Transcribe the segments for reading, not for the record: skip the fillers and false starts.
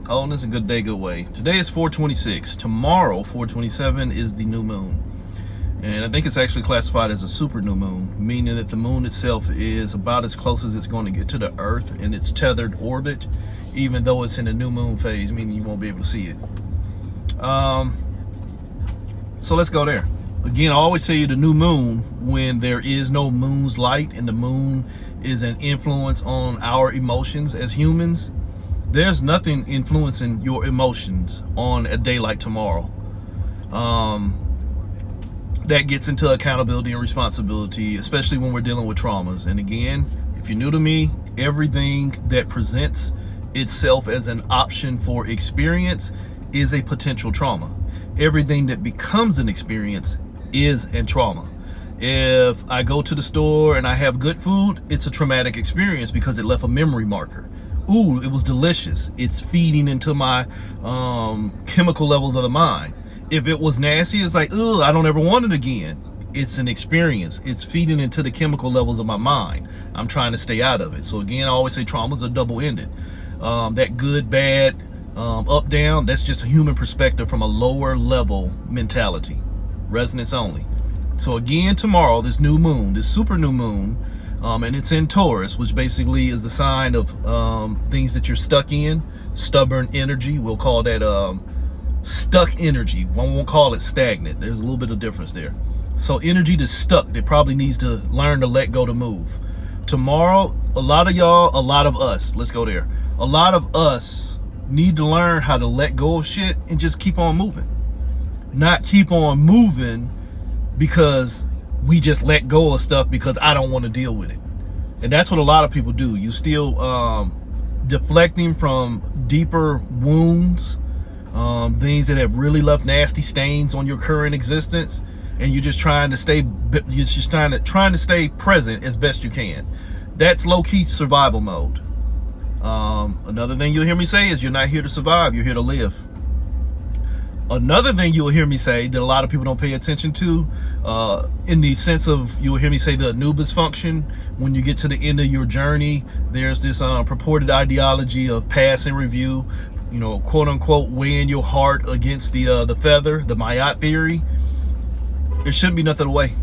Wholeness and good day, good way. Today is 426. Tomorrow, 427, is the new moon. And I think it's actually classified as a super new moon, meaning that the moon itself is about as close as it's going to get to the Earth in its tethered orbit, even though it's in a new moon phase, meaning you won't be able to see it. So let's go there. Again, I always tell you the new moon, when there is no moon's light and the moon is an influence on our emotions as humans, there's nothing influencing your emotions on a day like tomorrow. That gets into accountability and responsibility, especially when we're dealing with traumas. And again, if you're new to me, everything that presents itself as an option for experience is a potential trauma. Everything that becomes an experience is a trauma. If I go to the store and I have good food, it's a traumatic experience because it left a memory marker. Ooh, it was delicious. It's feeding into my chemical levels of the mind. If it was nasty, it's like, ugh, I don't ever want it again. It's an experience. It's feeding into the chemical levels of my mind. I'm trying to stay out of it. So again, I always say traumas are double-ended. That good, bad, up, down, that's just a human perspective from a lower level mentality. Resonance only. So again, tomorrow, this new moon, this super new moon, and it's in Taurus, which basically is the sign of things that you're stuck in. Stubborn energy, we'll call that stuck energy. One won't call it stagnant. There's a little bit of difference there. So energy that's stuck, that probably needs to learn to let go, to move. Tomorrow, a lot of y'all, a lot of us, let's go there. A lot of us need to learn how to let go of shit and just keep on moving. Not keep on moving because we just let go of stuff because I don't want to deal with it. And that's what a lot of people do. You still deflecting from deeper wounds, things that have really left nasty stains on your current existence, and you're just trying to stay trying to stay present as best you can. That's low-key survival mode. Another thing you'll hear me say is you're not here to survive, you're here to live. Another thing you'll hear me say that a lot of people don't pay attention to, in the sense of, you'll hear me say the Anubis function. When you get to the end of your journey, there's this purported ideology of passing review, you know, quote unquote, weighing your heart against the feather, the Mayat theory. There shouldn't be nothing to weigh.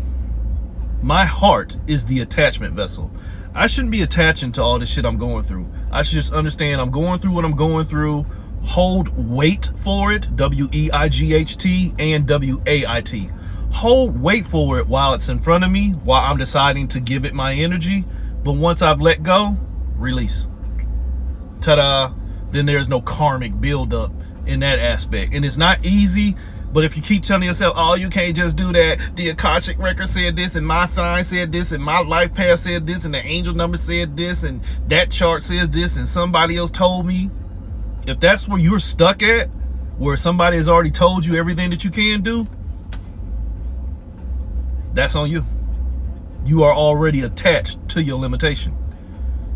My heart is the attachment vessel. I shouldn't be attaching to all this shit I'm going through. I should just understand I'm going through what I'm going through. Hold weight for it, W-E-I-G-H-T and W-A-I-T. Hold weight for it while it's in front of me, while I'm deciding to give it my energy. But once I've let go, release. Ta-da! Then there's no karmic buildup in that aspect. And it's not easy, but if you keep telling yourself, oh, you can't just do that. The Akashic record said this, and my sign said this, and my life path said this, and the angel number said this, and that chart says this, and somebody else told me. If that's where you're stuck at, where somebody has already told you everything that you can do, that's on you. You are already attached to your limitation.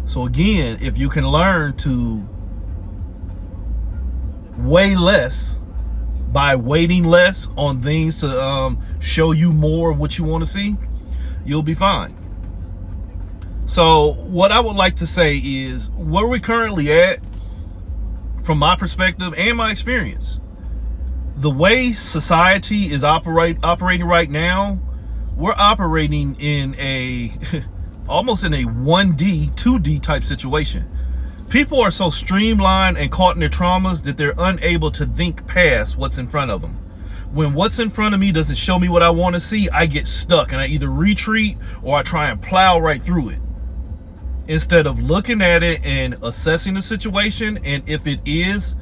So again, if you can learn to weigh less by waiting less on things to show you more of what you want to see, you'll be fine. So what I would like to say is, where we're currently at, from my perspective and my experience, the way society is operating right now, we're operating in a almost in a 1D, 2D type situation. People are so streamlined and caught in their traumas that they're unable to think past what's in front of them. When what's in front of me doesn't show me what I want to see, I get stuck and I either retreat or I try and plow right through it, instead of looking at it and assessing the situation. And if it is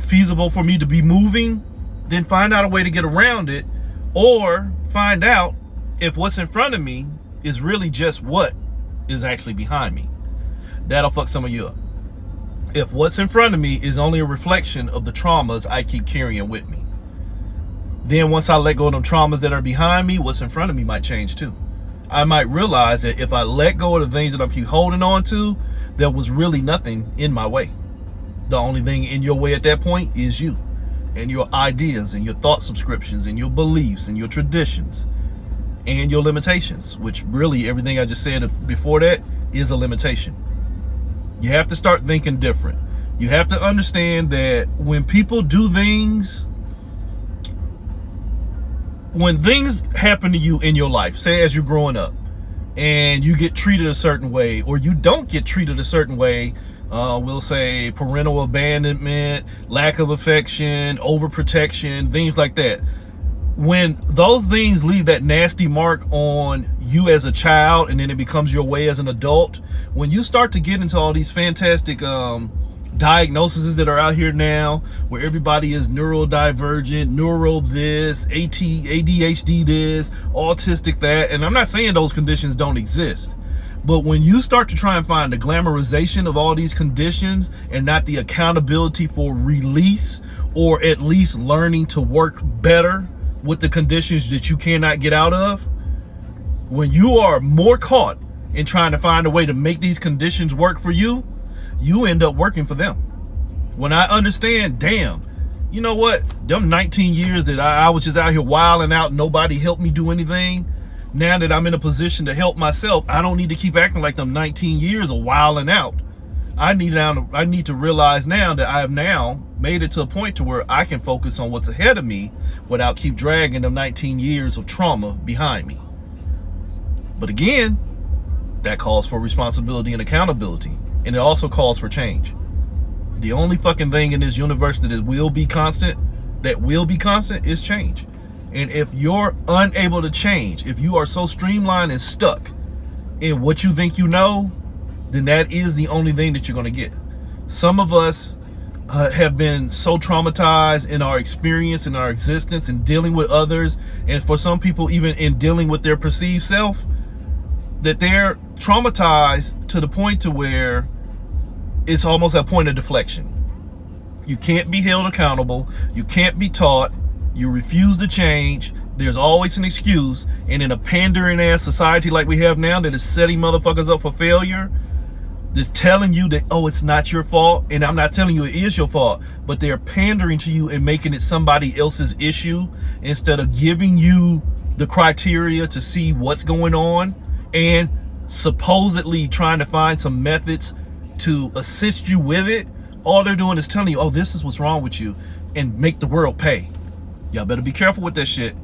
feasible for me to be moving, then find out a way to get around it, or find out if what's in front of me is really just what is actually behind me. That'll fuck some of you up. If what's in front of me is only a reflection of the traumas I keep carrying with me, then once I let go of them traumas that are behind me, what's in front of me might change too. I might realize that if I let go of the things that I keep holding on to, there was really nothing in my way. The only thing in your way at that point is you and your ideas and your thought subscriptions and your beliefs and your traditions and your limitations, which really everything I just said before that is a limitation. You have to start thinking different. You have to understand that when people do things, when things happen to you in your life, say as you're growing up, and you get treated a certain way, or you don't get treated a certain way, we'll say parental abandonment, lack of affection, overprotection, things like that. When those things leave that nasty mark on you as a child, and then it becomes your way as an adult, when you start to get into all these fantastic diagnoses that are out here now, where everybody is neurodivergent, neuro this, ADHD this, autistic that, and I'm not saying those conditions don't exist, but when you start to try and find the glamorization of all these conditions and not the accountability for release, or at least learning to work better with the conditions that you cannot get out of, when you are more caught in trying to find a way to make these conditions work for you, you end up working for them. When I understand, damn, you know what, them 19 years that I was just out here wilding out, nobody helped me do anything. Now that I'm in a position to help myself, I don't need to keep acting like them 19 years of wilding out. I need to realize now that I have now made it to a point to where I can focus on what's ahead of me without keep dragging them 19 years of trauma behind me. But again, that calls for responsibility and accountability. And it also calls for change. The only fucking thing in this universe that will be constant is change. And if you're unable to change, if you are so streamlined and stuck in what you think you know, then that is the only thing that you're going to get. Some of us have been so traumatized in our experience, in our existence, in dealing with others, and for some people even in dealing with their perceived self, that they're traumatized to the point to where it's almost a point of deflection. You can't be held accountable. You can't be taught. You refuse to change. There's always an excuse. And in a pandering ass society like we have now that is setting motherfuckers up for failure, that's telling you that, oh, it's not your fault. And I'm not telling you it is your fault, but they're pandering to you and making it somebody else's issue instead of giving you the criteria to see what's going on and supposedly trying to find some methods to assist you with it. All they're doing is telling you, oh, this is what's wrong with you, and make the world pay. Y'all better be careful with that shit.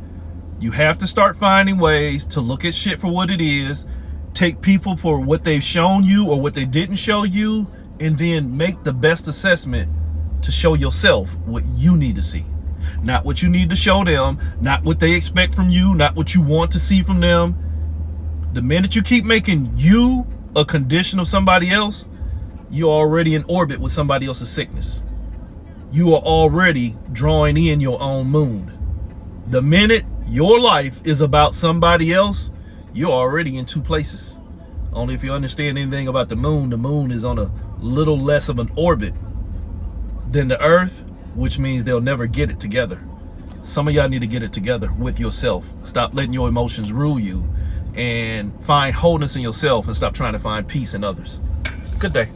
You have to start finding ways to look at shit for what it is, take people for what they've shown you or what they didn't show you, and then make the best assessment to show yourself what you need to see. Not what you need to show them, not what they expect from you, not what you want to see from them. The minute you keep making you a condition of somebody else, you're already in orbit with somebody else's sickness. You are already drawing in your own moon. The minute your life is about somebody else, you're already in two places. Only if you understand anything about the moon is on a little less of an orbit than the earth, which means they'll never get it together. Some of y'all need to get it together with yourself. Stop letting your emotions rule you and find wholeness in yourself and stop trying to find peace in others. Good day.